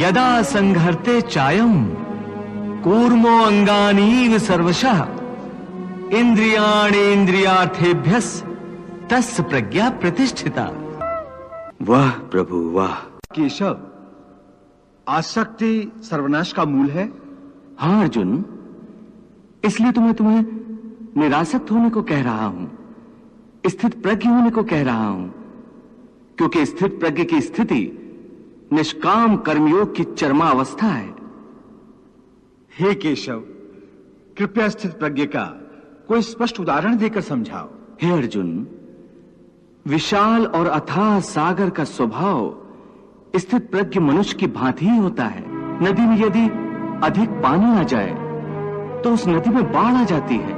यदा संघर्ते चायम कूर्मो अंगानीव सर्वशः इंद्रियार्थेभ्यस तस्य प्रज्ञा प्रतिष्ठिता। वाह प्रभु वाह। केशव, आसक्ति सर्वनाश का मूल है। हाँ अर्जुन, इसलिए तो मैं तुम्हें निरासक्त होने को कह रहा हूं, स्थित प्रज्ञ होने को कह रहा हूं, क्योंकि स्थित प्रज्ञ की स्थिति निष्काम कर्मयोग की चरमावस्था है। हे केशव, कृपया स्थित प्रज्ञ का कोई स्पष्ट उदाहरण देकर समझाओ। हे अर्जुन, विशाल और अथाह सागर का स्वभाव स्थित प्रज्ञ मनुष्य की भांति ही होता है। नदी में यदि अधिक पानी आ जाए तो उस नदी में बाढ़ आ जाती है।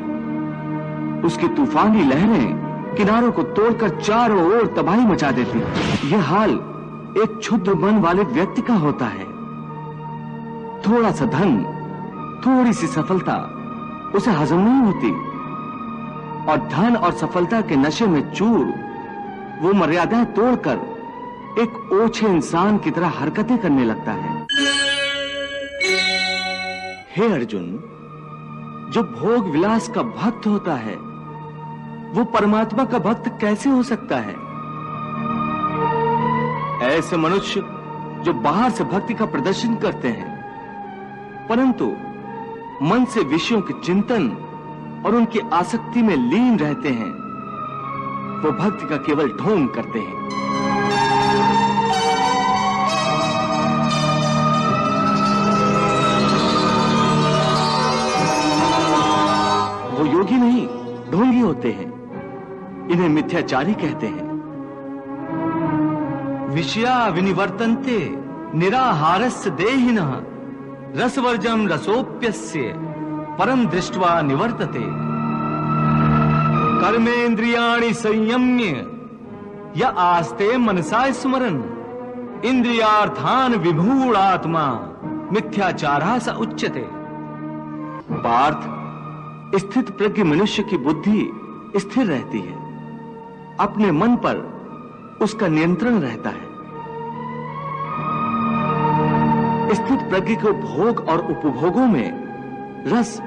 उसकी तूफानी लहरें किनारों को तोड़कर चारों ओर तबाही मचा देती है। यह हाल एक क्षुद्र मन वाले व्यक्ति का होता है। थोड़ा सा धन, थोड़ी सी सफलता उसे हजम नहीं होती, और धन और सफलता के नशे में चूर वो मर्यादाएं तोड़कर एक ओछे इंसान की तरह हरकतें करने लगता है। हे अर्जुन, जो भोग विलास का भक्त होता है वो परमात्मा का भक्त कैसे हो सकता है? ऐसे मनुष्य जो बाहर से भक्ति का प्रदर्शन करते हैं परंतु मन से विषयों के चिंतन और उनकी आसक्ति में लीन रहते हैं, वो भक्ति का केवल ढोंग करते हैं। वो योगी नहीं, ढोंगी होते हैं। इन्हें मिथ्याचारी कहते हैं। विषया विनिवर्तन्ते निराहारस्य देहिनः रसवर्जम रसोप्यस्य परम दृष्ट्वा निवर्तते। कर्मेन्द्रियाणि संयम्य य आस्ते मनसा स्मरन् इंद्रियार्थान विमूढ़ात्मा मिथ्याचारः स उच्यते। पार्थ, स्थित प्रज्ञ मनुष्य की बुद्धि स्थिर रहती है, अपने मन पर उसका नियंत्रण रहता है। स्थित प्रज्ञ को भोग और उपभोगों में रस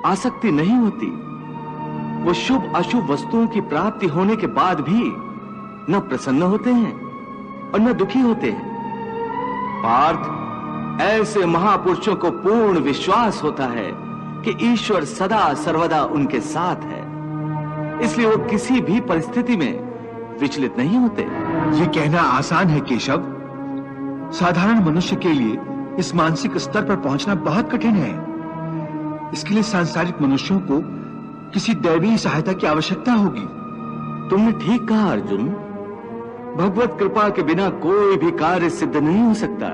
आसक्ति नहीं होती। वो शुभ अशुभ वस्तुओं की प्राप्ति होने के बाद भी न प्रसन्न होते हैं और न दुखी होते हैं। पार्थ, ऐसे महापुरुषों को पूर्ण विश्वास होता है कि ईश्वर सदा सर्वदा उनके साथ है, इसलिए वो किसी भी परिस्थिति में विचलित नहीं होते। ये कहना आसान है केशव, साधारण मनुष्य के लिए इस मानसिक स्तर पर पहुंचना बहुत कठिन है। इसके लिए सांसारिक मनुष्यों को किसी दैवीय सहायता की आवश्यकता होगी। तुमने ठीक कहा अर्जुन, भगवत कृपा के बिना कोई भी कार्य सिद्ध नहीं हो सकता।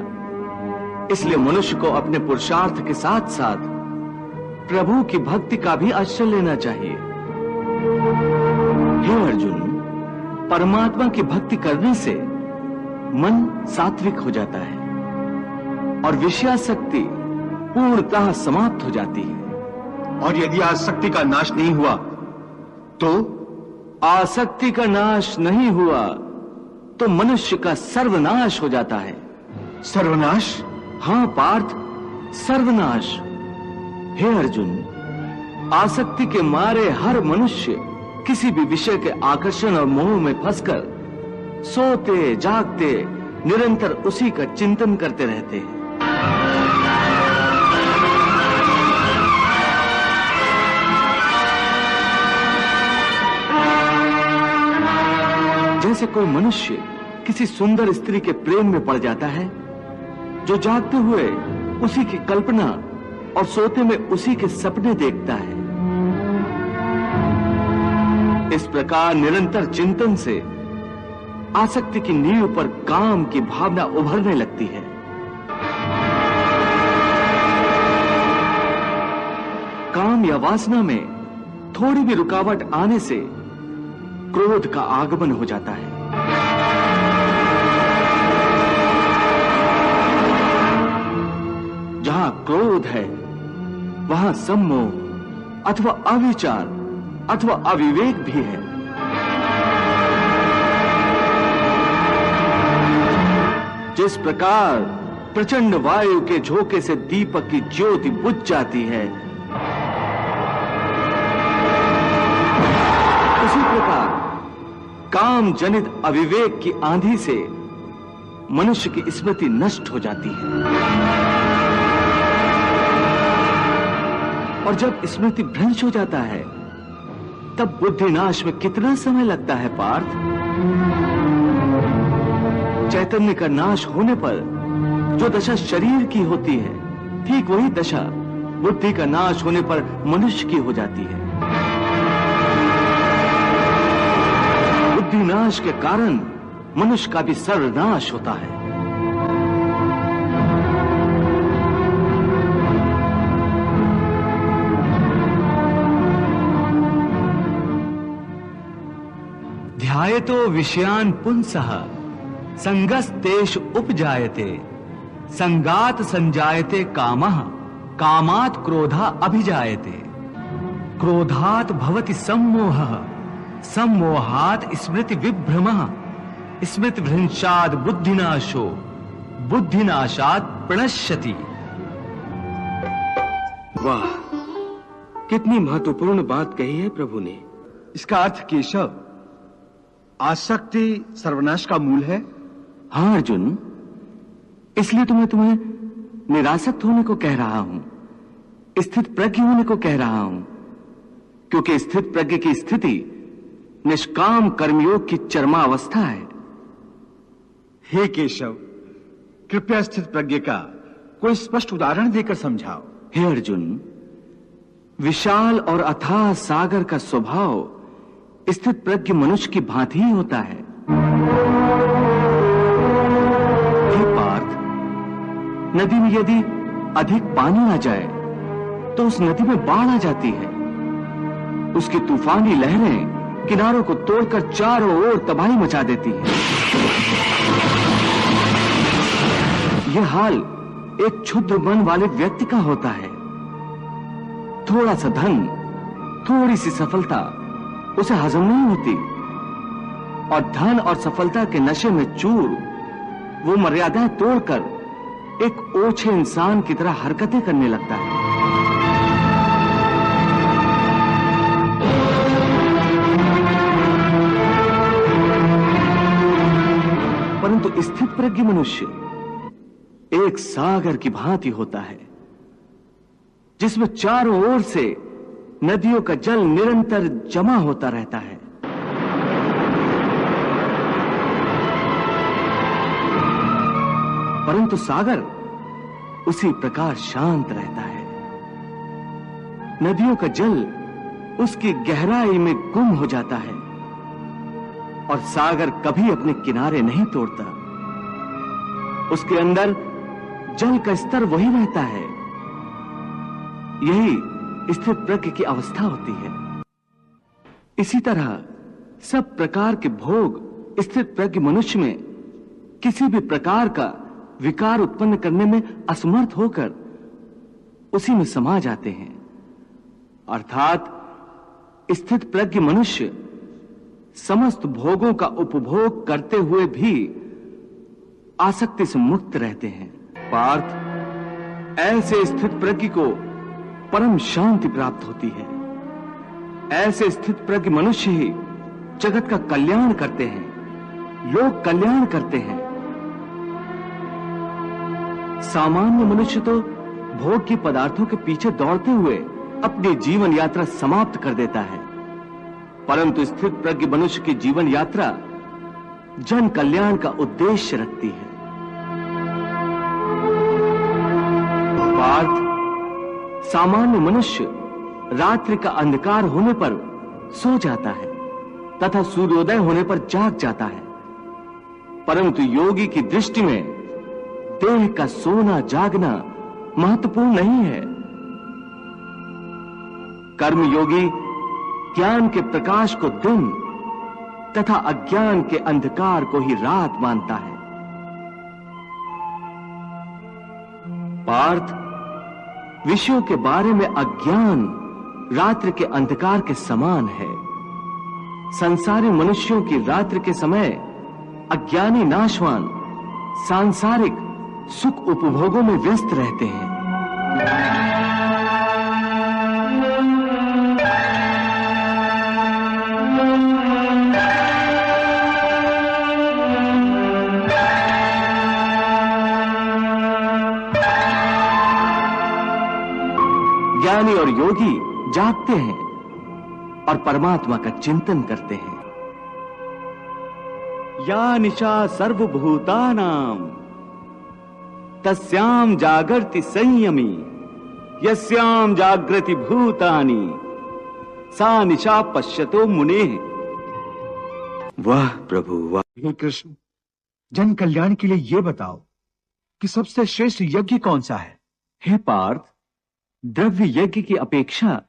इसलिए मनुष्य को अपने पुरुषार्थ के साथ साथ प्रभु की भक्ति का भी आश्रय लेना चाहिए। हे अर्जुन, परमात्मा की भक्ति करने से मन सात्विक हो जाता है और विषयासक्ति पूर्णतः समाप्त हो जाती है। और यदि आसक्ति का नाश नहीं हुआ तो? आसक्ति का नाश नहीं हुआ तो मनुष्य का सर्वनाश हो जाता है। सर्वनाश? हाँ पार्थ, सर्वनाश। हे अर्जुन, आसक्ति के मारे हर मनुष्य किसी भी विषय के आकर्षण और मोह में फंसकर सोते जागते निरंतर उसी का चिंतन करते रहते हैं। जैसे कोई मनुष्य किसी सुंदर स्त्री के प्रेम में पड़ जाता है, जो जागते हुए उसी की कल्पना और सोते में उसी के सपने देखता है। इस प्रकार निरंतर चिंतन से आसक्ति की नींव पर काम की भावना उभरने लगती है। काम या वासना में थोड़ी भी रुकावट आने से क्रोध का आगमन हो जाता है। जहां क्रोध है वहां सम्मोह अथवा अविचार अथवा अविवेक भी है। जिस प्रकार प्रचंड वायु के झोंके से दीपक की ज्योति बुझ जाती है, उसी प्रकार काम जनित अविवेक की आंधी से मनुष्य की स्मृति नष्ट हो जाती है। और जब स्मृति भ्रंश हो जाता है तब बुद्धि नाश में कितना समय लगता है पार्थ? चैतन्य का नाश होने पर जो दशा शरीर की होती है, ठीक वही दशा बुद्धि का नाश होने पर मनुष्य की हो जाती है। बुद्धि नाश के कारण मनुष्य का भी सर्वनाश होता है। ध्यायतो विषयान् पुंसः संगस्तेष उपजायते संगात संजायते कामः कामात् क्रोधा अभिजायते क्रोधात् भवति सम्मोहः सम्मोहात् स्मृति विभ्रमः स्मृति भ्रंशात् बुद्धिनाशो बुद्धिनाशात् प्रणश्यति। वाह, कितनी महत्वपूर्ण बात कही है प्रभु ने। इसका अर्थ केशव, आसक्ति सर्वनाश का मूल है। हाँ अर्जुन, इसलिए तो मैं तुम्हें निरासक्त होने को कह रहा हूं, स्थित प्रज्ञ होने को कह रहा हूं, क्योंकि स्थित प्रज्ञ की स्थिति निष्काम कर्मयोग की चरमावस्था है। हे केशव, कृपया स्थित प्रज्ञ का कोई स्पष्ट उदाहरण देकर समझाओ। हे अर्जुन, विशाल और अथाह सागर का स्वभाव स्थित प्रज्ञ मनुष्य की भांति ही होता है। हे पार्थ, नदी में यदि अधिक पानी आ जाए तो उस नदी में बाढ़ आ जाती है। उसकी तूफानी लहरें किनारों को तोड़कर चारों ओर तबाही मचा देती है। यह हाल एक क्षुद्र मन वाले व्यक्ति का होता है। थोड़ा सा धन, थोड़ी सी सफलता उसे हजम नहीं होती और धन और सफलता के नशे में चूर वो मर्यादाएं तोड़कर एक ओछे इंसान की तरह हरकतें करने लगता है। परंतु स्थित प्रज्ञ मनुष्य एक सागर की भांति होता है, जिसमें चारों ओर से नदियों का जल निरंतर जमा होता रहता है। परंतु सागर उसी प्रकार शांत रहता है। नदियों का जल उसकी गहराई में गुम हो जाता है और सागर कभी अपने किनारे नहीं तोड़ता। उसके अंदर जल का स्तर वही रहता है। यही स्थित प्रज्ञ की अवस्था होती है। इसी तरह सब प्रकार के भोग स्थित प्रज्ञ मनुष्य में किसी भी प्रकार का विकार उत्पन्न करने में असमर्थ होकर उसी में समा जाते हैं। अर्थात स्थित प्रज्ञ मनुष्य समस्त भोगों का उपभोग करते हुए भी आसक्ति से मुक्त रहते हैं। पार्थ, ऐसे स्थित प्रज्ञ को परम शांति प्राप्त होती है। ऐसे स्थित प्रज्ञ मनुष्य ही जगत का कल्याण करते हैं, लोक कल्याण करते हैं। सामान्य मनुष्य तो भोग की पदार्थों के पीछे दौड़ते हुए अपनी जीवन यात्रा समाप्त कर देता है, परंतु स्थित प्रज्ञ मनुष्य की जीवन यात्रा जन कल्याण का उद्देश्य रखती है। पार्थ, सामान्य मनुष्य रात्रि का अंधकार होने पर सो जाता है तथा सूर्योदय होने पर जाग जाता है, परंतु योगी की दृष्टि में देह का सोना जागना महत्वपूर्ण नहीं है। कर्मयोगी ज्ञान के प्रकाश को दिन तथा अज्ञान के अंधकार को ही रात मानता है। पार्थ, विषयों के बारे में अज्ञान रात्रि के अंधकार के समान है। संसारी मनुष्यों की रात्रि के समय अज्ञानी नाशवान सांसारिक सुख उपभोगों में व्यस्त रहते हैं। ज्ञानी और योगी जागते हैं और परमात्मा का चिंतन करते हैं। या निशा सर्वभूतानां तस्याम जागर्ति संयमी यस्याम जागृति भूतानि सा निशा पश्यतो मुनेः। वाह प्रभु वाह। हे कृष्ण, जन कल्याण के लिए ये बताओ कि सबसे श्रेष्ठ यज्ञ कौन सा है? हे पार्थ, द्रव्य यज्ञ की अपेक्षा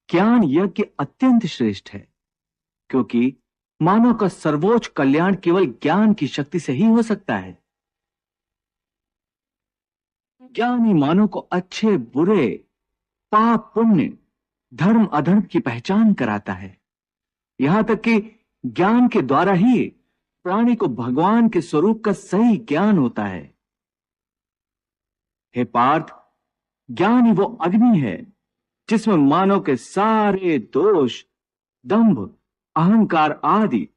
ज्ञान यज्ञ अत्यंत श्रेष्ठ है, क्योंकि मानव का सर्वोच्च कल्याण केवल ज्ञान की शक्ति से ही हो सकता है। ज्ञान ही मानव को अच्छे बुरे, पाप पुण्य, धर्म अधर्म की पहचान कराता है। यहां तक कि ज्ञान के द्वारा ही प्राणी को भगवान के स्वरूप का सही ज्ञान होता है। हे पार्थ, ज्ञान ही वो अग्नि है जिसमें मानव के सारे दोष, दंभ, अहंकार आदि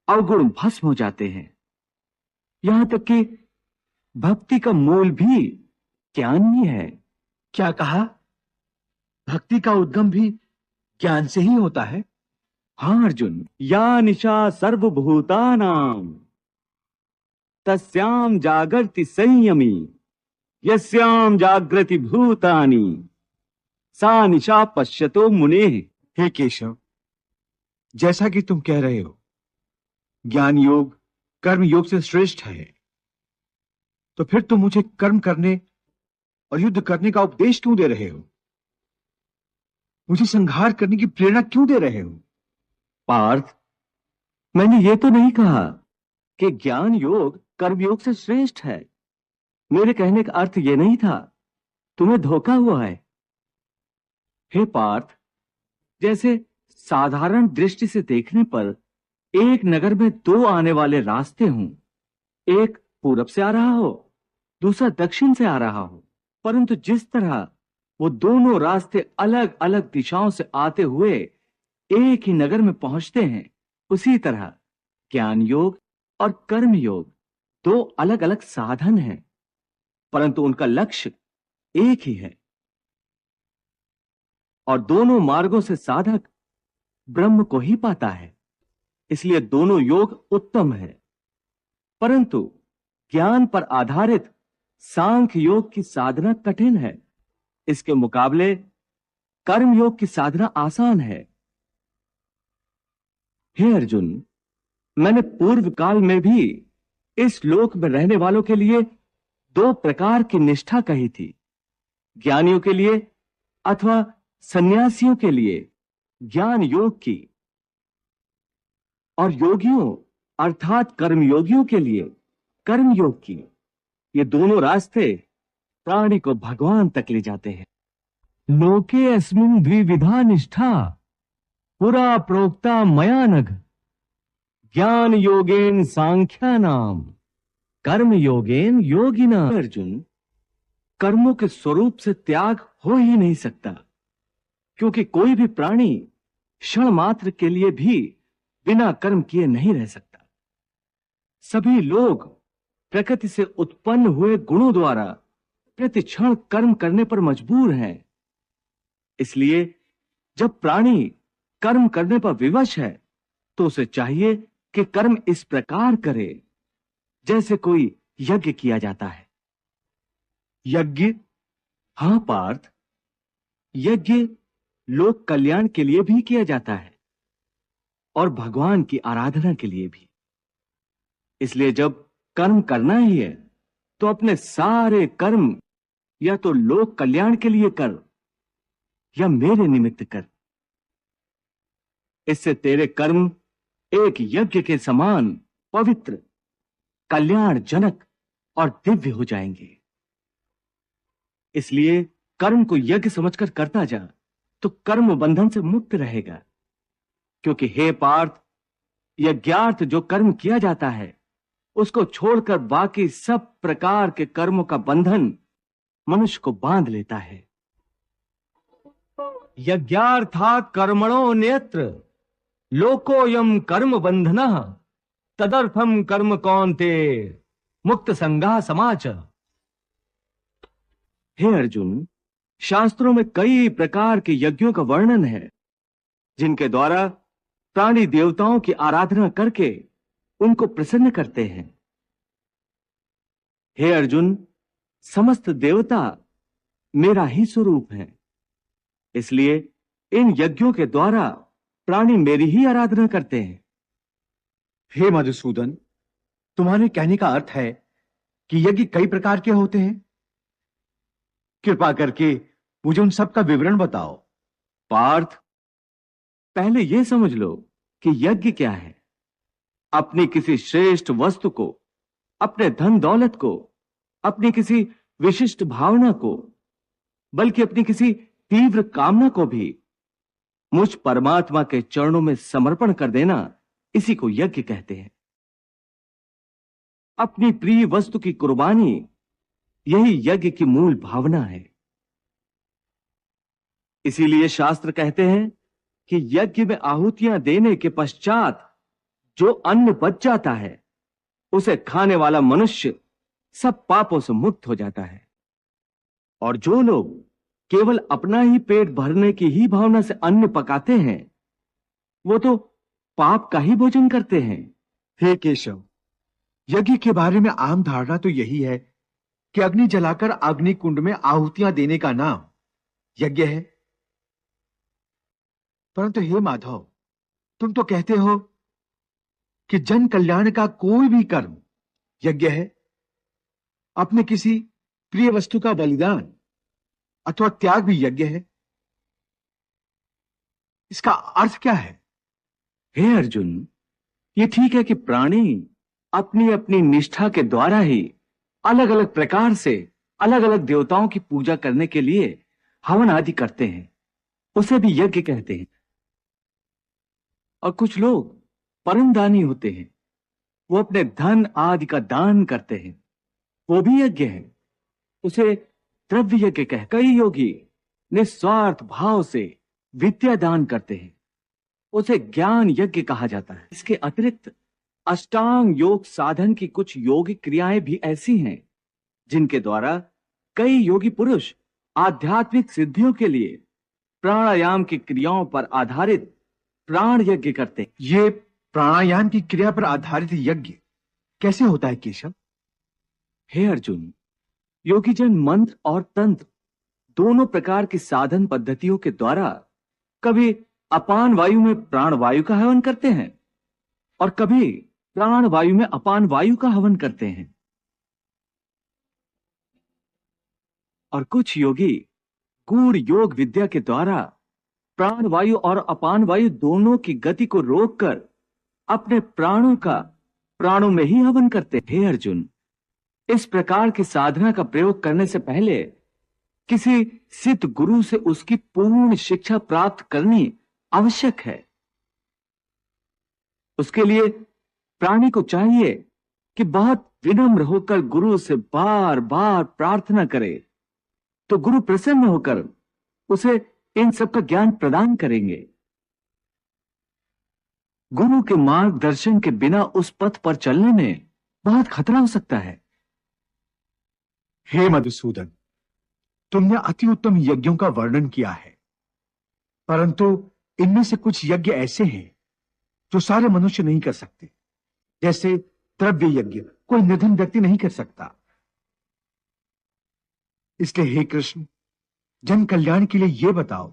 अवगुण भस्म हो जाते हैं। यहां तक कि भक्ति का मूल भी ज्ञान ही है। क्या कहा? भक्ति का उद्गम भी ज्ञान से ही होता है? हाँ अर्जुन। या निशा सर्वभूतानां तस्याम जागर्ति संयमी यस्याम जागृति भूतानि सा निशा पश्यतो मुनेः। हे केशव, जैसा कि तुम कह रहे हो ज्ञान योग कर्म योग से श्रेष्ठ है, तो फिर तुम मुझे कर्म करने और युद्ध करने का उपदेश क्यों दे रहे हो? मुझे संहार करने की प्रेरणा क्यों दे रहे हो? पार्थ, मैंने ये तो नहीं कहा कि ज्ञान योग कर्म योग से श्रेष्ठ है। मेरे कहने का अर्थ यह नहीं था। तुम्हें धोखा हुआ है। हे पार्थ, जैसे साधारण दृष्टि से देखने पर एक नगर में दो आने वाले रास्ते हों, एक पूरब से आ रहा हो, दूसरा दक्षिण से आ रहा हो, परंतु जिस तरह वो दोनों रास्ते अलग अलग दिशाओं से आते हुए एक ही नगर में पहुंचते हैं, उसी तरह ज्ञान योग और कर्म योग दो अलग अलग साधन हैं, परंतु उनका लक्ष्य एक ही है। और दोनों मार्गों से साधक ब्रह्म को ही पाता है। इसलिए दोनों योग उत्तम है, परंतु ज्ञान पर आधारित सांख्य योग की साधना कठिन है। इसके मुकाबले कर्म योग की साधना आसान है। हे अर्जुन, मैंने पूर्व काल में भी इस लोक में रहने वालों के लिए दो प्रकार की निष्ठा कही थी, ज्ञानियों के लिए अथवा सन्यासियों के लिए ज्ञान योग की, और योगियों अर्थात कर्मयोगियों के लिए कर्म योग की। ये दोनों रास्ते प्राणी को भगवान तक ले जाते हैं। लोके अस्मिन् द्विविधा निष्ठा पुरा प्रोक्ता मया नघ ज्ञान योगेन सांख्यानाम कर्म योगेन योगिना। अर्जुन, कर्मों के स्वरूप से त्याग हो ही नहीं सकता, क्योंकि कोई भी प्राणी क्षण मात्र के लिए भी बिना कर्म किए नहीं रह सकता। सभी लोग प्रकृति से उत्पन्न हुए गुणों द्वारा प्रति क्षण कर्म करने पर मजबूर हैं। इसलिए जब प्राणी कर्म करने पर विवश है तो उसे चाहिए कि कर्म इस प्रकार करे जैसे कोई यज्ञ किया जाता है। यज्ञ? हाँ पार्थ, यज्ञ लोक कल्याण के लिए भी किया जाता है और भगवान की आराधना के लिए भी। इसलिए जब कर्म करना ही है तो अपने सारे कर्म या तो लोक कल्याण के लिए कर या मेरे निमित्त कर। इससे तेरे कर्म एक यज्ञ के समान पवित्र, कल्याणजनक और दिव्य हो जाएंगे। इसलिए कर्म को यज्ञ समझकर करता जा तो कर्म बंधन से मुक्त रहेगा। क्योंकि हे पार्थ, यज्ञार्थ जो कर्म किया जाता है उसको छोड़कर बाकी सब प्रकार के कर्मों का बंधन मनुष्य को बांध लेता है। यज्ञार्थात् कर्मणो नेत्र लोकोयम कर्म बंधनः तदर्थम कर्म कौन्ते मुक्त संगा समाच। हे अर्जुन, शास्त्रों में कई प्रकार के यज्ञों का वर्णन है जिनके द्वारा प्राणी देवताओं की आराधना करके उनको प्रसन्न करते हैं। हे अर्जुन, समस्त देवता मेरा ही स्वरूप है, इसलिए इन यज्ञों के द्वारा प्राणी मेरी ही आराधना करते हैं। हे मधुसूदन, तुम्हारे कहने का अर्थ है कि यज्ञ कई प्रकार के होते हैं? कृपा करके मुझे उन सब का विवरण बताओ। पार्थ, पहले यह समझ लो कि यज्ञ क्या है। अपनी किसी श्रेष्ठ वस्तु को, अपने धन दौलत को, अपनी किसी विशिष्ट भावना को, बल्कि अपनी किसी तीव्र कामना को भी मुझ परमात्मा के चरणों में समर्पण कर देना, इसी को यज्ञ कहते हैं। अपनी प्रिय वस्तु की कुर्बानी, यही यज्ञ की मूल भावना है। इसीलिए शास्त्र कहते हैं कि यज्ञ में आहुतियां देने के पश्चात जो अन्न बच जाता है उसे खाने वाला मनुष्य सब पापों से मुक्त हो जाता है। और जो लोग केवल अपना ही पेट भरने की ही भावना से अन्न पकाते हैं, वो तो पाप का ही भोजन करते हैं। हे केशव, यज्ञ के बारे में आम धारणा तो यही है कि अग्नि जलाकर अग्नि कुंड में आहुतियां देने का नाम यज्ञ है। परंतु हे माधव, तुम तो कहते हो कि जन कल्याण का कोई भी कर्म यज्ञ है। अपने किसी प्रिय वस्तु का बलिदान अथवा त्याग भी यज्ञ है। इसका अर्थ क्या है? हे अर्जुन, ये ठीक है कि प्राणी अपनी अपनी निष्ठा के द्वारा ही अलग अलग प्रकार से अलग अलग देवताओं की पूजा करने के लिए हवन आदि करते हैं, उसे भी यज्ञ कहते हैं। और कुछ लोग परमदानी होते हैं, वो अपने धन आदि का दान करते हैं, वो भी यज्ञ है, उसे द्रव्य यज्ञ कह। कई योगी निस्वार्थ भाव से विद्या दान करते हैं, उसे ज्ञान यज्ञ कहा जाता है। इसके अतिरिक्त अष्टांग योग साधन की कुछ योगिक क्रियाएं भी ऐसी हैं जिनके द्वारा कई योगी पुरुष आध्यात्मिक सिद्धियों के लिए प्राणायाम की क्रियाओं पर आधारित प्राण यज्ञ करते हैं। ये प्राणायाम की क्रिया पर आधारित यज्ञ कैसे होता है केशव? हे अर्जुन, योगीजन मंत्र और तंत्र दोनों प्रकार की साधन पद्धतियों के द्वारा कभी अपान वायु में प्राण वायु का हवन करते हैं और कभी प्राण वायु में अपान वायु का हवन करते हैं। और कुछ योगी गूढ़ योग विद्या के द्वारा प्राण वायु और अपान वायु दोनों की गति को रोककर अपने प्राणों का प्राणों में ही हवन करते हैं। हे अर्जुन, इस प्रकार की साधना का प्रयोग करने से पहले किसी सिद्ध गुरु से उसकी पूर्ण शिक्षा प्राप्त करनी आवश्यक है। उसके लिए प्राणी को चाहिए कि बहुत विनम्र होकर गुरु से बार बार प्रार्थना करे, तो गुरु प्रसन्न होकर उसे इन सब का ज्ञान प्रदान करेंगे। गुरु के मार्गदर्शन के बिना उस पथ पर चलने में बहुत खतरा हो सकता है। हे मधुसूदन, तुमने अति उत्तम यज्ञों का वर्णन किया है, परंतु इनमें से कुछ यज्ञ ऐसे हैं जो सारे मनुष्य नहीं कर सकते। जैसे द्रव्य यज्ञ कोई निधन व्यक्ति नहीं कर सकता। इसलिए हे कृष्ण, जन कल्याण के लिए यह बताओ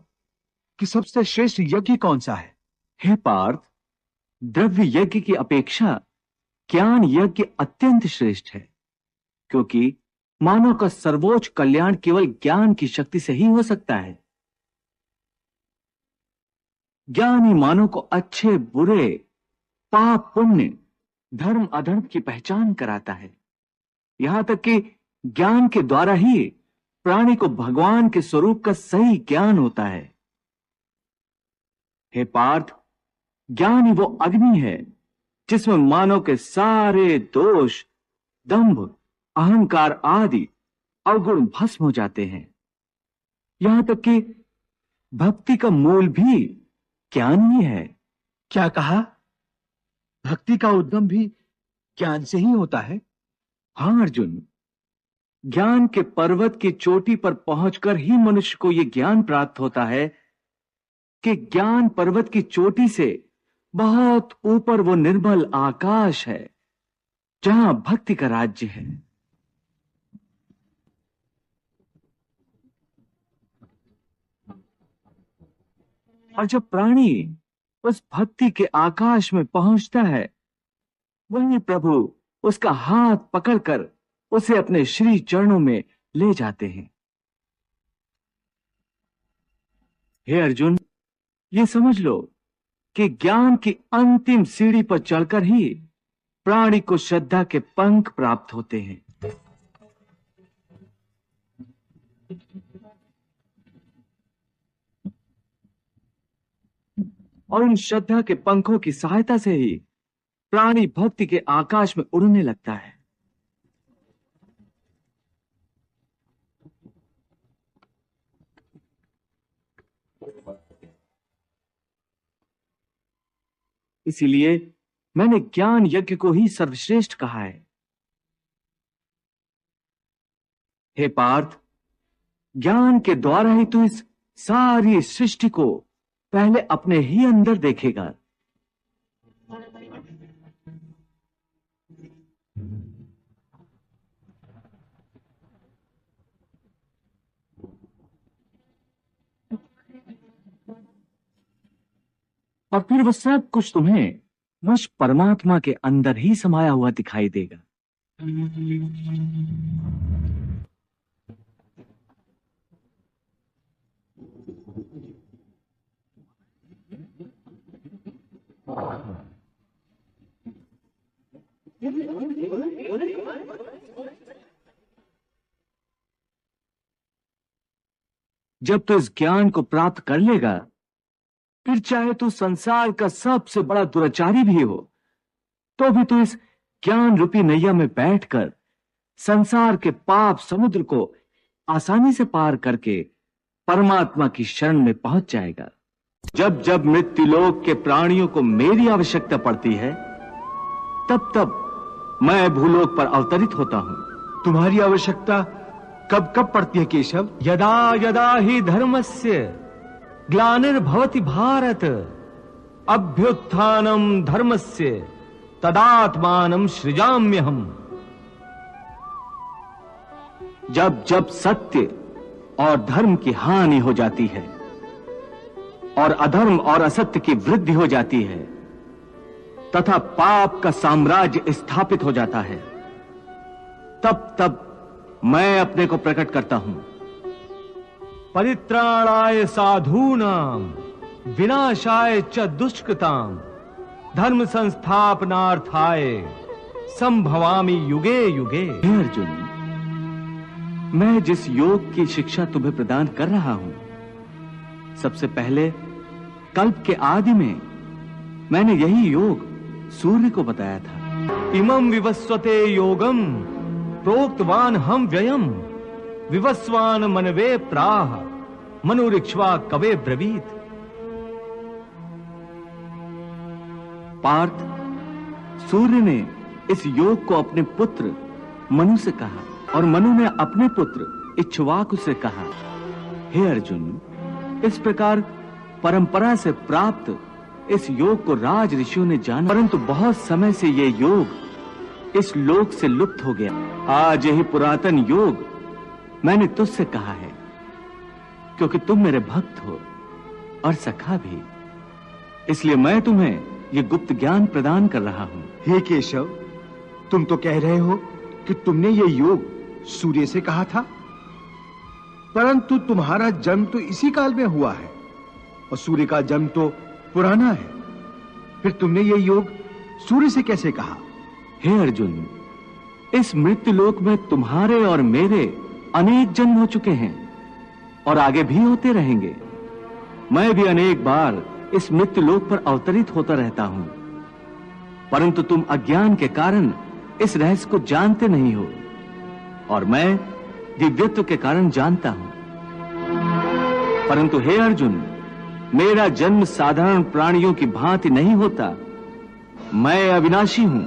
कि सबसे श्रेष्ठ यज्ञ कौन सा है? हे पार्थ, द्रव्य यज्ञ की अपेक्षा ज्ञान यज्ञ अत्यंत श्रेष्ठ है, क्योंकि मानव का सर्वोच्च कल्याण केवल ज्ञान की शक्ति से ही हो सकता है। ज्ञान ही मानव को अच्छे बुरे, पाप पुण्य, धर्म अधर्म की पहचान कराता है। यहां तक कि ज्ञान के द्वारा ही प्राणी को भगवान के स्वरूप का सही ज्ञान होता है। हे पार्थ, ज्ञान ही वो अग्नि है जिसमें मानव के सारे दोष, दंभ, अहंकार आदि अवगुण भस्म हो जाते हैं। यहां तक कि भक्ति का मूल भी ज्ञान ही है। क्या कहा? भक्ति का उद्गम भी ज्ञान से ही होता है? हां अर्जुन, ज्ञान के पर्वत की चोटी पर पहुंचकर ही मनुष्य को यह ज्ञान प्राप्त होता है कि ज्ञान पर्वत की चोटी से बहुत ऊपर वो निर्मल आकाश है जहां भक्ति का राज्य है। और जब प्राणी उस भक्ति के आकाश में पहुंचता है, वही प्रभु उसका हाथ पकड़कर उसे अपने श्री चरणों में ले जाते हैं। हे अर्जुन, ये समझ लो कि ज्ञान की अंतिम सीढ़ी पर चढ़कर ही प्राणी को श्रद्धा के पंख प्राप्त होते हैं। और उन श्रद्धा के पंखों की सहायता से ही प्राणी भक्ति के आकाश में उड़ने लगता है। इसीलिए मैंने ज्ञान यज्ञ को ही सर्वश्रेष्ठ कहा है। हे पार्थ, ज्ञान के द्वारा ही तू इस सारी सृष्टि को पहले अपने ही अंदर देखेगा। और फिर वह सब कुछ तुम्हें मुझ परमात्मा के अंदर ही समाया हुआ दिखाई देगा। जब तू इस ज्ञान को प्राप्त कर लेगा, फिर चाहे तू संसार का सबसे बड़ा दुराचारी भी हो, तो भी तू इस ज्ञान रूपी नैया में बैठकर संसार के पाप समुद्र को आसानी से पार करके परमात्मा की शरण में पहुंच जाएगा। जब जब मृत्युलोक के प्राणियों को मेरी आवश्यकता पड़ती है, तब तब मैं भूलोक पर अवतरित होता हूं। तुम्हारी आवश्यकता कब कब पड़ती है केशव? यदा यदा ही धर्मस्य ग्लानिर्भवति भारत, अभ्युत्थानम धर्मस्य तदात्मानं सृजाम्यहम्। जब जब सत्य और धर्म की हानि हो जाती है और अधर्म और असत्य की वृद्धि हो जाती है तथा पाप का साम्राज्य स्थापित हो जाता है, तब तब मैं अपने को प्रकट करता हूं। परित्राणाय साधूनां विनाशाय च दुष्कृतां धर्म संस्थापनार्थाय संभवामि युगे युगे। हे अर्जुन, मैं जिस योग की शिक्षा तुम्हें प्रदान कर रहा हूं, सबसे पहले कल्प के आदि में मैंने यही योग सूर्य को बताया था। इमं विवस्वते योगम प्रोक्तवान हम व्ययम विवस्वान मनवे प्राह मनुरिक्ष्वा कवे ब्रवीत। पार्थ, सूर्य ने इस योग को अपने पुत्र मनु से कहा और मनु ने अपने पुत्र इक्ष्वाकु से कहा। हे अर्जुन, इस प्रकार परंपरा से प्राप्त इस योग को राज ऋषियों ने जाना, परंतु बहुत समय से ये योग इस लोक से लुप्त हो गया। आज यही पुरातन योग मैंने तुझसे कहा है, क्योंकि तुम मेरे भक्त हो और सखा भी, इसलिए मैं तुम्हें ये गुप्त ज्ञान प्रदान कर रहा हूं। हे केशव, तुम तो कह रहे हो कि तुमने ये योग सूर्य से कहा था, परंतु तुम्हारा जन्म तो इसी काल में हुआ है और सूर्य का जन्म तो पुराना है। फिर तुमने ये योग सूर्य से कैसे कहा? हे अर्जुन, इस मृत्युलोक में तुम्हारे और मेरे अनेक जन्म हो चुके हैं और आगे भी होते रहेंगे। मैं भी अनेक बार इस मृत्युलोक पर अवतरित होता रहता हूं। परंतु तुम अज्ञान के कारण इस रहस्य को जानते नहीं हो, और मैं दिव्यत्व के कारण जानता हूं। परंतु हे अर्जुन, मेरा जन्म साधारण प्राणियों की भांति नहीं होता। मैं अविनाशी हूं।